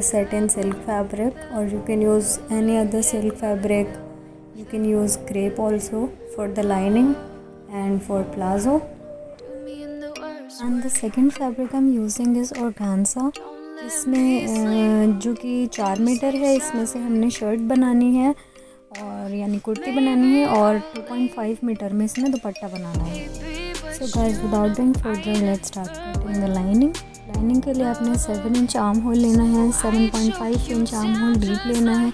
satin silk fabric, or you can use any other silk fabric. You can use crepe also for the lining and for palazzo. And the second fabric I'm using is organza. इसमें जो कि 4 metre है, इसमें से हमने shirt बनानी है और यानी कुर्ती बनानी है, और 2.5 मीटर में इसमें दुपट्टा बनाना है. So guys, without doing further let's start cutting the lining. Lining के लिए आपने 7 इंच आर्म होल लेना है, 7.5 इंच आर्म होल डीप लेना है.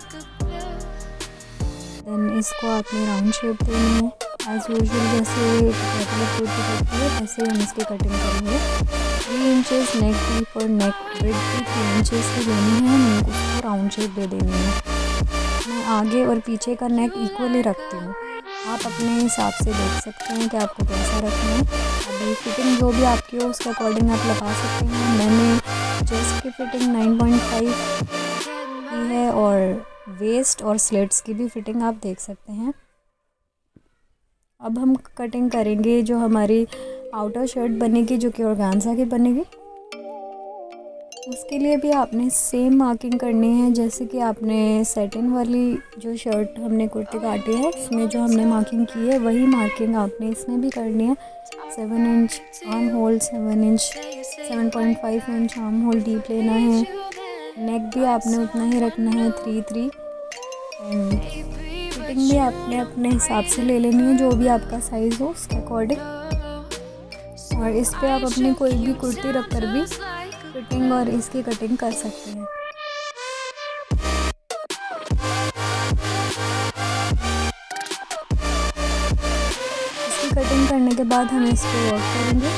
देन इसको आपने राउंड शेप देनी है. एज यूजुअल जैसे रेगुलर कुर्ती करती है वैसे हम इसकी कटिंग करेंगे. 3 इंचेस नेक डीप और नेक विड्थ भी 3 इंचेस की लेनी है. हम उसको राउंड शेप दे देनी है. मैं आगे और पीछे का नेक इक्वली रखती हूँ. आप अपने हिसाब से देख सकते हैं कि आपको कैसा रखना है. अभी फिटिंग जो भी आपकी हो उसके अकॉर्डिंग आप लगा सकते हैं. मैंने चेस्ट की फिटिंग 9.5 की है और वेस्ट और स्लिट्स की भी फिटिंग आप देख सकते हैं. अब हम कटिंग करेंगे जो हमारी आउटर शर्ट बनेगी, जो कि ऑर्गेन्जा की बनेगी. उसके लिए भी आपने सेम मार्किंग करनी है जैसे कि आपने सैटिन वाली जो शर्ट हमने कुर्ती काटी है उसमें जो हमने मार्किंग की है वही मार्किंग आपने इसमें भी करनी है. 7 inch arm hole, 7.5 inch arm hole deep लेना है. नेक भी आपने उतना ही रखना है 3-3. एंड फिटिंग भी आपने अपने हिसाब से ले लेनी है जो भी आपका साइज़ हो उसके अकॉर्डिंग. और इस पे आप अपनी कोई भी कुर्ती रख कर भी फिटिंग और इसकी कटिंग कर सकते हैं. इसकी कटिंग करने के बाद हम इस पर वर्क करेंगे.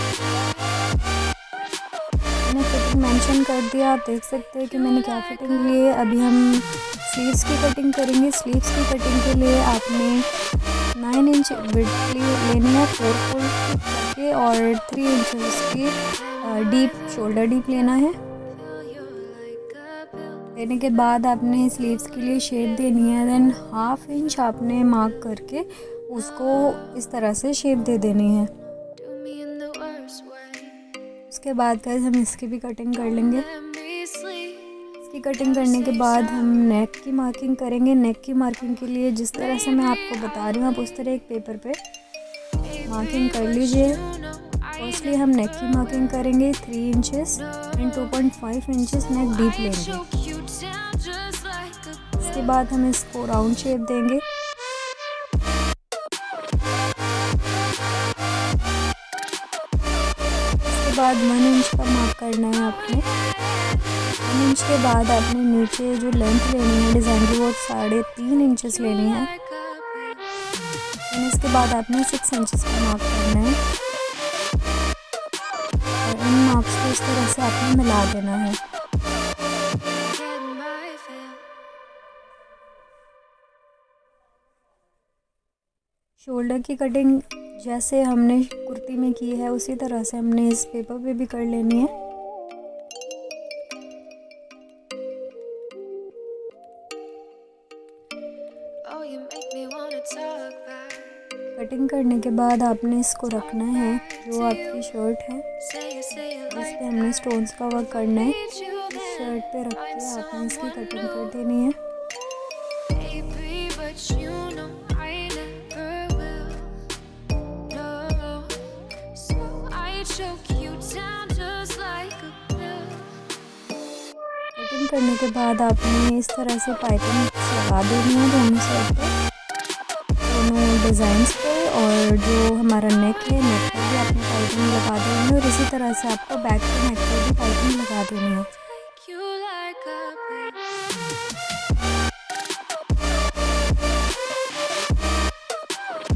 मैंने फिटिंग मेंशन कर दिया, आप देख सकते हैं कि मैंने क्या फिटिंग ली है. अभी हम स्लीव्स की कटिंग करेंगे. स्लीव्स की कटिंग के लिए आपने 9 इंच विड्थ लेनी है 4 फोल्ड करके, और 3 इंच की डीप शोल्डर डीप लेना है. लेने के बाद आपने स्लीव्स के लिए शेप देनी है. देन 1/2 इंच आपने मार्क करके उसको इस तरह से शेप दे देनी है. उसके बाद गाइस हम इसकी भी कटिंग कर लेंगे. इसकी कटिंग करने के बाद हम नेक की मार्किंग करेंगे. नेक की मार्किंग के लिए जिस तरह से मैं आपको बता रही हूँ आप उस तरह एक पेपर पे मार्किंग कर लीजिए. फर्स्टली हम नेक की मार्किंग करेंगे 3 inches and 2.5 inches neck deep लेंगे. इसके बाद हम इसको राउंड शेप देंगे. इसके बाद 1 इंच का मार्क करना है आपने. 1 इंच के बाद आपने नीचे जो लेंथ लेनी है डिज़ाइन की वो 3.5 इंचेस लेनी है. इसके बाद आपने 6 इंचेस का मार्क करना है और इन मार्क्स को इस तरह से आपने मिला देना है. शोल्डर की कटिंग जैसे हमने कुर्ती में की है उसी तरह से हमने इस पेपर पे भी कर लेनी है. कटिंग करने के बाद आपने इसको रखना है जो आपकी शर्ट है इस पे हमने स्टोन्स का वर्क करना है. इस शर्ट पे रख के आपने इसकी कटिंग कर देनी है. कटिंग करने के बाद आपने इस तरह से पाइपिंग लगा देनी है दोनों साइड पे, दोनों डिज़ाइंस पे. और जो हमारा नेक है नेक पर भी आपने पाइपिंग लगा देनी है और इसी तरह से आपको बैक के नेक पर भी पाइपिंग लगा देनी है.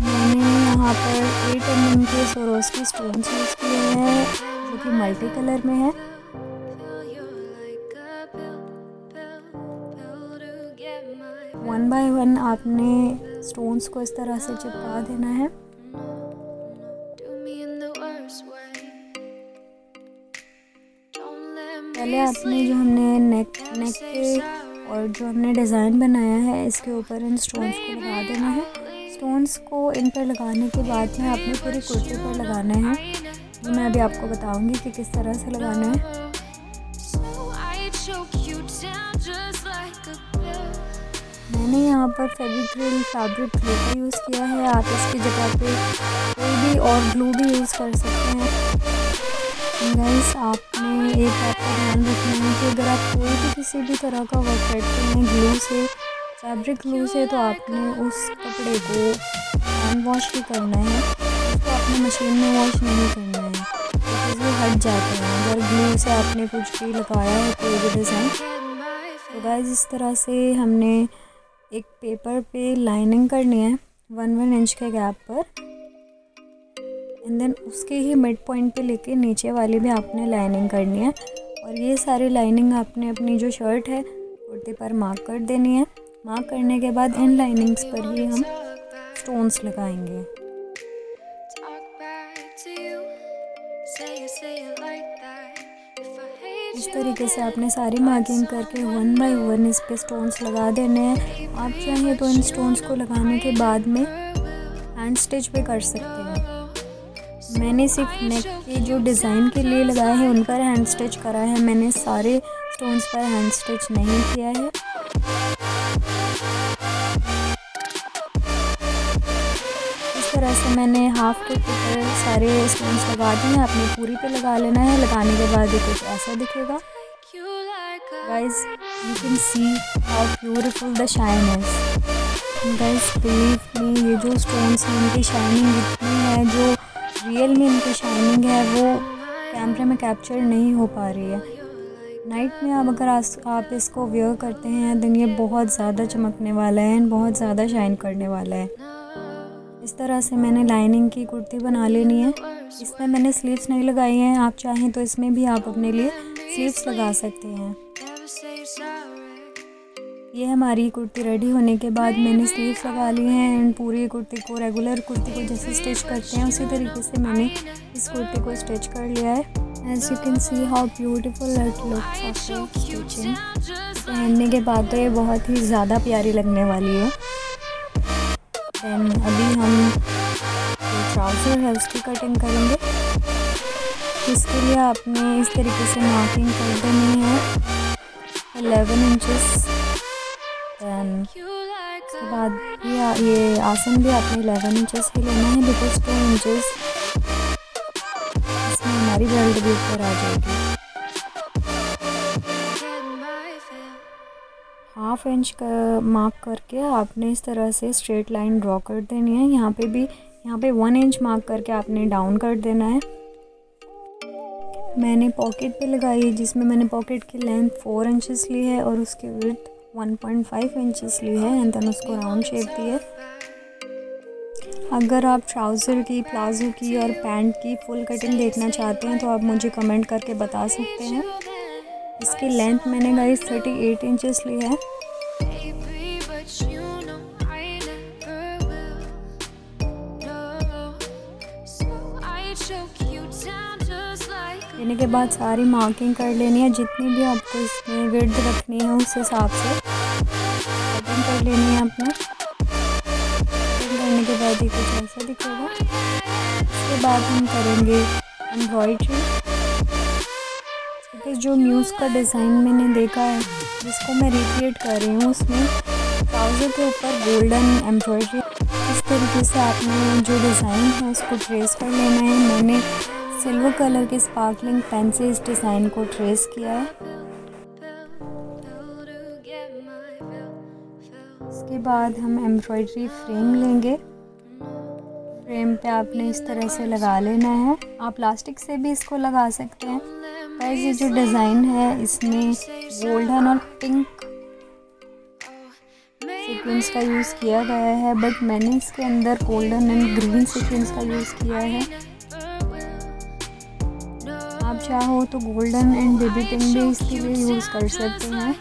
मैंने यहाँ पर 8 mm के स्वरोस्की स्टोन्स यूज़ किए हैं जो कि मल्टी कलर में है. वन बाय वन आपने स्टोन्स को इस तरह से चिपका देना है. पहले आपने जो हमने नेक पे और जो हमने डिज़ाइन बनाया है इसके ऊपर इन स्टोन्स को लगा देना है. स्टोन्स को इन पर लगाने के बाद में आपने पूरी कुर्ती पर लगाना है. मैं अभी आपको बताऊंगी कि किस तरह से लगाना है. मैंने यहाँ पर फेविक्रिल फैब्रिक ग्लू का यूज़ किया है। आप इसकी जगह पे कोई भी और ग्लू भी यूज़ कर सकते हैं। गाइस, आपने एक बात का ध्यान रखना है कि अगर आप कोई भी किसी भी तरह का वर्क करते हैं ग्लू से, फैब्रिक ग्लू से, तो आपने उस कपड़े को हैंड वॉश ही करना है, उसको आपने मशीन में वॉश नहीं करना है, बिकॉज वो हट जाते हैं अगर ग्लू से आपने कुछ भी लगाया है, कोई भी डिज़ाइन। तो गाइस, इस तरह से हमने एक पेपर पे लाइनिंग करनी है 1 इंच के गैप पर, एंड देन उसके ही मिड पॉइंट पे लेके नीचे वाली भी आपने लाइनिंग करनी है। और ये सारी लाइनिंग आपने अपनी जो शर्ट है कुर्ते पर मार्क कर देनी है। मार्क करने के बाद इन लाइनिंग्स पर ही हम स्टोन्स लगाएंगे। इस तरीके से आपने सारी मार्किंग करके 1 बाय 1 इस पे स्टोन्स लगा देने हैं। आप चाहें तो इन स्टोन्स को लगाने के बाद में हैंड स्टिच भी कर सकते हैं। मैंने सिर्फ नेक के जो डिज़ाइन के लिए लगाए हैं उन पर हैंड स्टिच करा है, मैंने सारे स्टोन्स पर हैंड स्टिच नहीं किया है। इस तरह से मैंने हाफ के ऊपर सारे स्टोन्स लगा दिए हैं। आपने पूरी पे लगा लेना है। लगाने के बाद ये कुछ ऐसा दिखेगा। Guys, you can see how beautiful the shine is. Guys, believe me, ये जो स्टोन्स हैं इनकी शाइनिंग इतनी है, जो रियल में इनकी शाइनिंग है वो कैमरे में कैप्चर नहीं हो पा रही है। नाइट में अब अगर आप इसको वेयर करते हैं देन ये बहुत ज़्यादा चमकने वाला है एंड बहुत ज़्यादा शाइन करने वाला है। इस तरह से मैंने लाइनिंग की कुर्ती बना लेनी है। इसमें मैंने स्लीव्स नहीं लगाई हैं, आप चाहें तो इसमें भी आप अपने लिए स्लीव्स लगा सकते हैं। ये हमारी कुर्ती रेडी होने के बाद मैंने स्लीव्स लगा ली हैं एंड पूरी कुर्ती को, रेगुलर कुर्ती को जैसे स्टिच करते हैं उसी तरीके से मैंने इस कुर्ती को स्टिच कर लिया है। As you can see how beautiful it looks after stitching. पहनने के बाद तो ये बहुत ही ज़्यादा प्यारी लगने वाली है। देन अभी हम जो ट्राउज़र है उसकी कटिंग करेंगे। इसके लिए आपने इस तरीके से मार्किंग कर देनी है 11 इंचेस। दैन उसके बाद भी ये आसन भी आपने 11 इंचेस ही लेना है, बिकॉज 2 इंचेस इसमें हमारी बेल्ट भी ऊपर आ जाएगी। हाफ इंच का मार्क करके आपने इस तरह से स्ट्रेट लाइन ड्रॉ कर देनी है। यहाँ पे 1 इंच मार्क करके आपने डाउन कर देना है। मैंने पॉकेट पे लगाई है, जिसमें मैंने पॉकेट की लेंथ 4 इंचेस ली है और उसकी विड्थ 1.5 इंचेस ली है एंड देन उसको राउंड शेप दी है। अगर आप ट्राउज़र की, प्लाजो की और पैंट की फुल कटिंग देखना चाहते हैं तो आप मुझे कमेंट करके बता सकते हैं। इसकी लेंथ मैंने गाइस 38 इंचेस ली है। लेने के बाद सारी मार्किंग कर लेनी है, जितनी भी आपको इसमें विड्थ रखनी है उस हिसाब से कटिंग कर लेनी है आपने। कटिंग करने के बाद ये कुछ ऐसा दिखेगा। इसके बाद हम करेंगे एम्ब्रॉयडरी। क्योंकि जो म्यूज़ का डिज़ाइन मैंने देखा है जिसको मैं रिक्रिएट कर रही हूँ, उसमें ट्राउज़र के ऊपर गोल्डन एम्ब्रॉयडरी इस तरीके से आपने जो डिज़ाइन है उसको ट्रेस कर लेना है। मैंने सिल्वर कलर के स्पार्कलिंग पेन से इस डिज़ाइन को ट्रेस किया है। इसके बाद हम एम्ब्रॉयडरी फ्रेम लेंगे। फ्रेम पे आपने इस तरह से लगा लेना है। आप प्लास्टिक से भी इसको लगा सकते हैं। गाइस, ये जो डिज़ाइन है इसमें गोल्डन और पिंक सीक्वेंस का यूज़ किया गया है, बट मैंने इसके अंदर गोल्डन एंड ग्रीन सीक्वेंस का यूज़ किया है। आप चाहो तो गोल्डन एंड बेबी पिंक भी इसके लिए यूज़ कर सकते हैं। इस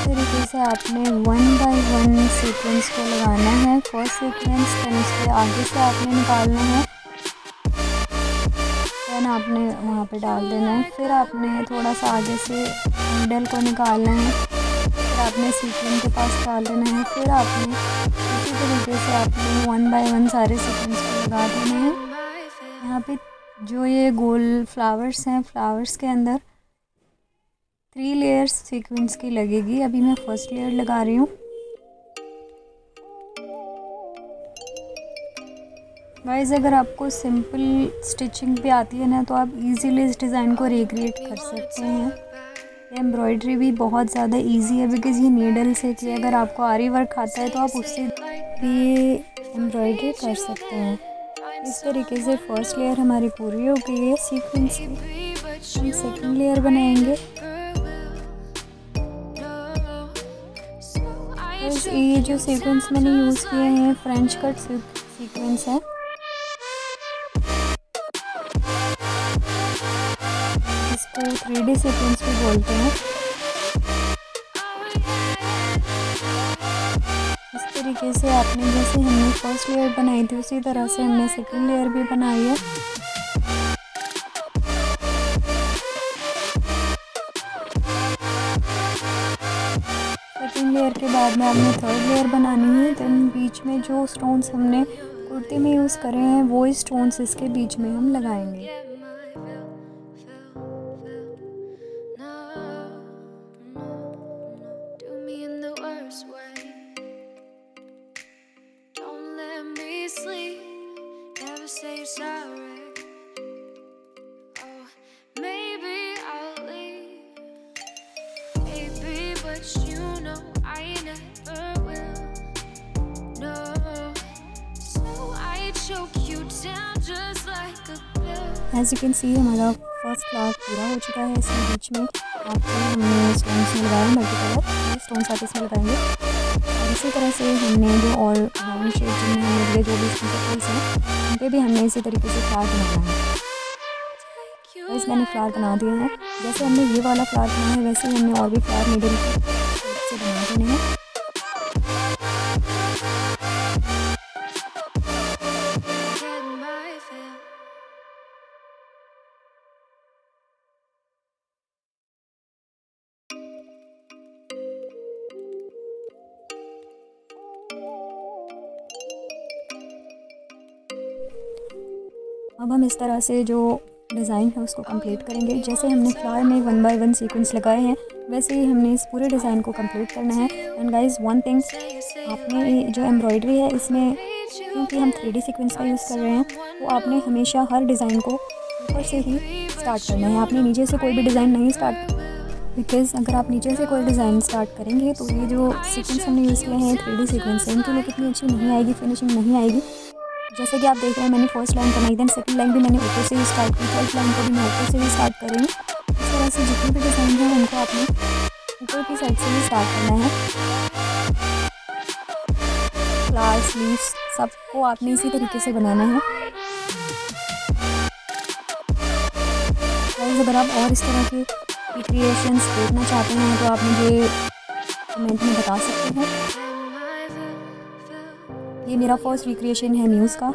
तरीके से आपने 1 बाय 1 सीक्वेंस को लगाना है। फर्स्ट सीक्वेंस, देन उसके आगे से आपने निकालना है, देन आपने वहाँ पे डाल देना है। फिर आपने थोड़ा सा आगे से मिडल को निकालना है, फिर आपने सीक्वेंस के पास डाल देना है। फिर आपने इसी तरीके से आपने 1 बाय 1 सारे सीक्वेंस को लगा देने हैं। यहाँ पे जो ये गोल फ्लावर्स हैं, फ्लावर्स के अंदर 3 लेयर्स सीक्वेंस की लगेगी। अभी मैं फर्स्ट लेयर लगा रही हूँ। गाइस, अगर आपको सिंपल स्टिचिंग भी आती है ना, तो आप इजीली इस डिज़ाइन को रिक्रिएट कर सकते हैं। ये एम्ब्रॉयडरी भी बहुत ज़्यादा इजी है बिकॉज़ ये नीडल से कि अगर आपको आरी वर्क आता है तो आप उससे भी ये एम्ब्रॉयडरी कर सकते हैं। इस तरीके से फर्स्ट लेयर हमारी पूरी हो गई है सीक्वेंस की। हम सेकंड लेयर बनाएंगे। बस ये जो सीक्वेंस मैंने यूज़ किए हैं फ्रेंच कट सीक्वेंस है। इसको 3D सीक्वेंस भी बोलते हैं। इस तरीके से आपने जैसे हमने फर्स्ट लेयर बनाई थी उसी तरह से हमने सेकंड लेयर भी बनाई है। सेकंड लेयर के बाद में आपने थर्ड लेयर बनानी है। देन बीच में जो स्टोन्स हमने कुर्ती में यूज़ करे हैं वो स्टोन्स इसके बीच में हम लगाएंगे। एज यू कैन सी हमारा फर्स्ट फ्लावर पूरा हो चुका है। इसमें बीच में आपको हमने स्टोन्स में लगाया, मल्टी कलर स्टोन्स आप इसमें लगाएंगे। और इसी तरह से हमने जो और राउंड शेप जिनमें हमने लिए जो भी सर्कल्स हैं उन पे भी हमने इसी तरीके से फ्लावर बनाना है। बस मैंने फ्लावर बना दिया है। जैसे हमने ये वाला फ्लावर बनाया है वैसे ही हमने और भी फ्लावर नीडल से बना देने हैं। अब हम इस तरह से जो डिज़ाइन है उसको कंप्लीट करेंगे। जैसे हमने फ्लावर में 1 बाय 1 सीक्वेंस लगाए हैं वैसे ही हमने इस पूरे डिज़ाइन को कंप्लीट करना है। एंड गाइस, वन थिंग, आपने जो एम्ब्रॉयडरी है इसमें क्योंकि हम 3D सीक्वेंस का यूज़ कर रहे हैं तो आपने हमेशा हर डिज़ाइन को ऊपर से ही स्टार्ट करना है। आपने नीचे से कोई भी डिज़ाइन नहीं स्टार्ट, बिकॉज़ अगर आप नीचे से कोई डिज़ाइन स्टार्ट करेंगे तो ये जो सीक्वेंस हमने यूज़ किए हैं 3D सीक्वेंस है, इनकी लुक इतनी अच्छी नहीं आएगी, फिनिशिंग नहीं आएगी। जैसे कि आप देख रहे हैं मैंने फर्स्ट लाइन बनाई, देन सेकंड लाइन भी मैंने ऊपर से ही स्टार्ट की, थर्ड लाइन को भी मैं ऊपर से ही स्टार्ट कर रही हूँ। इस तरह से जितने भी डिज़ाइन हैं उनको आपने ऊपर की साइड से ही स्टार्ट करना है। फ्लावर, स्लीव्स सबको आपने इसी तरीके से बनाना है। गाइस, अगर आप और इस तरह के क्रिएशंस देखना चाहते हैं तो आप मुझे कमेंट में बता सकते हैं। ये मेरा फर्स्ट रिक्रिएशन है न्यूज़ का।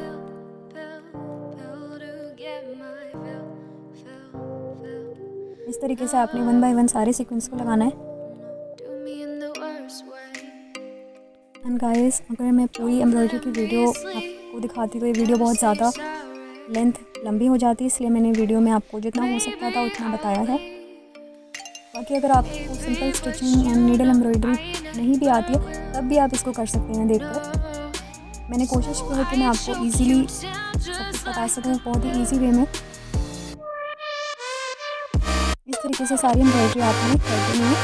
इस तरीके से आपने 1 बाय 1 सारे सीक्वेंस को लगाना है। एंड गाइस, अगर मैं पूरी एम्ब्रॉयडरी की वीडियो आपको दिखाती तो ये वीडियो बहुत ज़्यादा लेंथ लंबी हो जाती है, इसलिए मैंने वीडियो में आपको जितना हो सकता था उतना बताया है। बाकी अगर आपको simple stitching and needle embroidery नहीं भी आती है तब भी आप इसको कर सकते हैं देखकर। मैंने कोशिश की है कि मैं आपको इजीली सब कुछ बता सकूँ बहुत ही ईजी वे में। इस तरीके से सारी एम्ब्रॉयडरी आपने कर देनी है।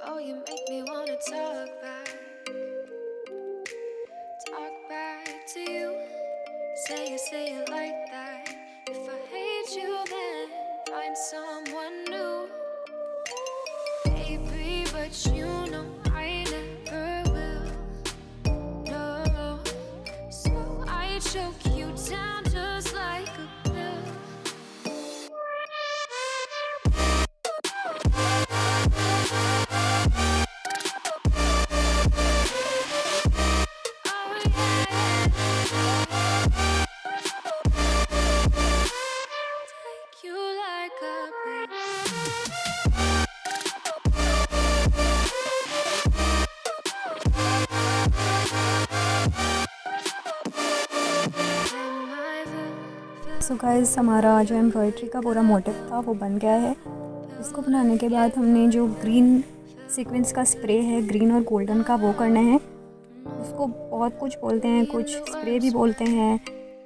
Oh, you make me wanna talk back to you. Say it like that. If I hate you, then find someone new. but you know I never will. No, so I choke you down just like a pill. Oh yeah, take you like a pill. So guys, हमारा जो embroidery का पूरा motive था वो बन गया है। इसको बनाने के बाद हमने जो ग्रीन सीक्वेंस का स्प्रे है, ग्रीन और गोल्डन का, वो करना है। उसको बहुत कुछ बोलते हैं, कुछ स्प्रे भी बोलते हैं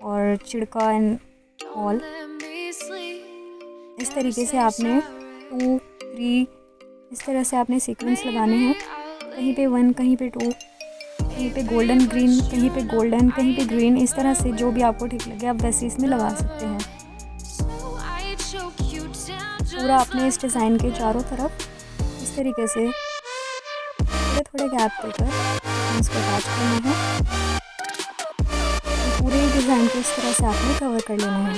और चिड़का एंड ऑल। इस तरीके से आपने 2, 3 इस तरह से आपने सीक्वेंस लगाने हैं। कहीं पे 1, कहीं पे 2, कहीं पे गोल्डन ग्रीन, कहीं पे गोल्डन, कहीं पे ग्रीन। इस तरह से जो भी आपको ठीक लगे आप वैसे इसमें लगा सकते हैं। पूरा अपने इस डिज़ाइन के चारों तरफ इस तरीके से थोड़े थोड़े गैप देकर इसको अटैच करना है। पूरे डिज़ाइन को इस तरह से आपने कवर कर लेना है।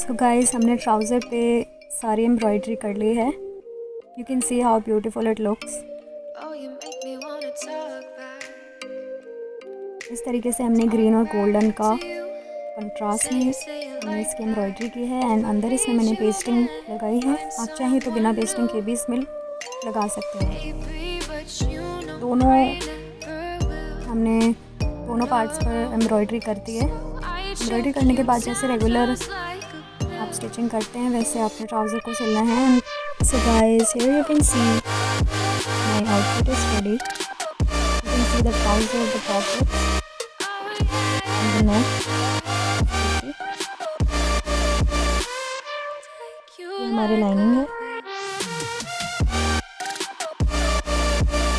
सो गाइस, हमने ट्राउज़र पे सारी एम्ब्रॉयडरी कर ली है। You can see how beautiful it looks. इस तरीके से हमने ग्रीन और गोल्डन का कंट्रास्ट में हमने इसकी एम्ब्रॉयडरी की है एंड अंदर इसमें मैंने पेस्टिंग लगाई है। आप चाहें तो बिना पेस्टिंग के भी इसमें लगा सकते हैं। हमने दोनों पार्ट्स पर एम्ब्रॉयडरी करती है। एम्ब्रॉयडरी करने के बाद जैसे रेगुलर आप स्टिचिंग करते हैं वैसे आपने ट्राउज़र को सिलना है। So guys, here you can see my outfit is ready. You can see the trouser, the pocket and the neck. ये हमारी लाइनिंग है।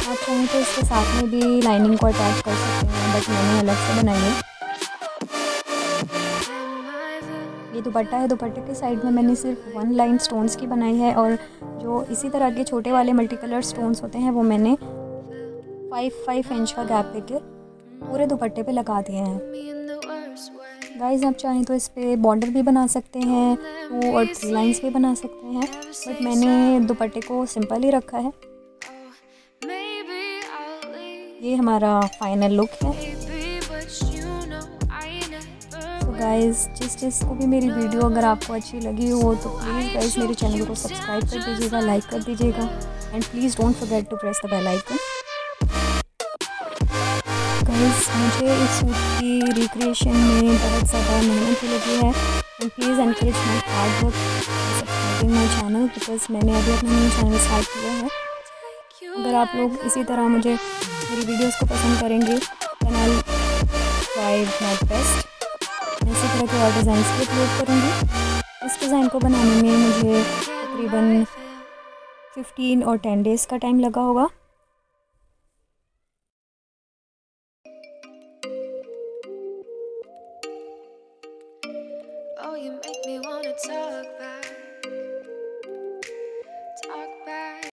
आप चाहें तो इसके साथ में भी लाइनिंग को अटैच कर सकते हैं, बट मैंने अलग से बनाई है। ये दुपट्टा है। दुपट्टे के साइड में मैंने सिर्फ 1 लाइन स्टोन्स की बनाई है और जो इसी तरह के छोटे वाले मल्टी कलर स्टोन्स होते हैं वो मैंने 5 इंच का गैप देके पूरे दुपट्टे पे लगा दिए हैं। गाइस, आप चाहें तो इस पर बॉर्डर भी बना सकते हैं, 2 और 3 लाइंस भी बना सकते हैं, बट मैंने दुपट्टे को सिंपल ही रखा है। ये हमारा फाइनल लुक है। गाइस, जिसको भी मेरी वीडियो अगर आपको अच्छी लगी हो तो प्लीज़ गाइस मेरे चैनल को सब्सक्राइब कर दीजिएगा, लाइक कर दीजिएगा and please don't forget to press the bell icon. Guys, मुझे इस सूट की रिक्रिएशन में बहुत ज़्यादा मेहनत लगी है and please encourage my hard work, subscribing my channel, because मैंने अभी अपना न्यू चैनल स्टार्ट किया है। अगर आप लोग इसी तरह मुझे मेरी वीडियोज़ को पसंद करेंगे then I will try my best. इसी तरह के और डिज़ाइन भी अपलोड करूँगी। इस डिज़ाइन को बनाने में मुझे तकरीबन 15 और 10 डेज़ का टाइम लगा होगा। Oh, you make me wanna talk back.